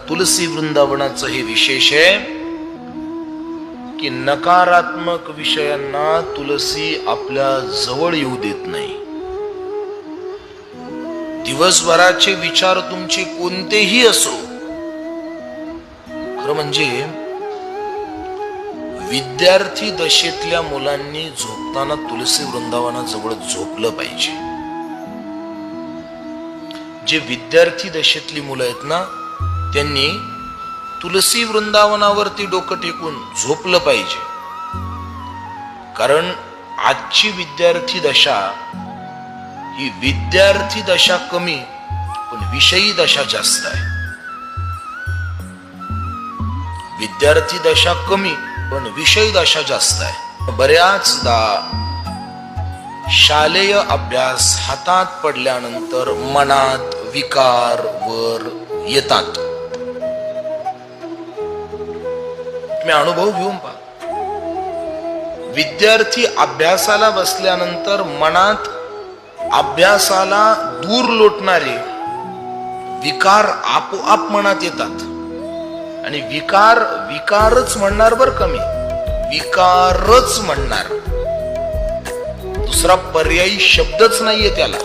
तुलसी वृंदावनाचं हे विशेष आहे की नकारात्मक विषयांना तुलसी आपल्या जवळ येऊ देत नाही. दिवसभराचे विचार तुमचे कोणतेही असो, खरं म्हणजे विद्यार्थी दशेतल्या मुलांनी झोपताना तुलसी वृंदावनाजवळ झोपलं पाहिजे. जे विद्यार्थी दशेतली मुलं आहेत ना, त्यांनी तुलसी वृंदावनावरती डोकं टेकून झोपलं पाहिजे. कारण आजची विद्यार्थी दशा ही विद्यार्थी दशा कमी पण विषयी दशा जास्त आहे. विद्यार्थी दशा कमी पण विषयी दशा जास्त आहे. बऱ्याचदा शालेय अभ्यास हातात पडल्यानंतर मनात विकार वर येतात. तुम्ही अनुभव घेऊन पहा. विद्यार्थी अभ्यासाला बसल्यानंतर मनात अभ्यासाला दूर लोटणारे विकार आपोआप मनात येतात. आणि विकारच म्हणणार बर कमी, विकारच म्हणणार, दुसरा पर्यायी शब्दच नाहीये त्याला.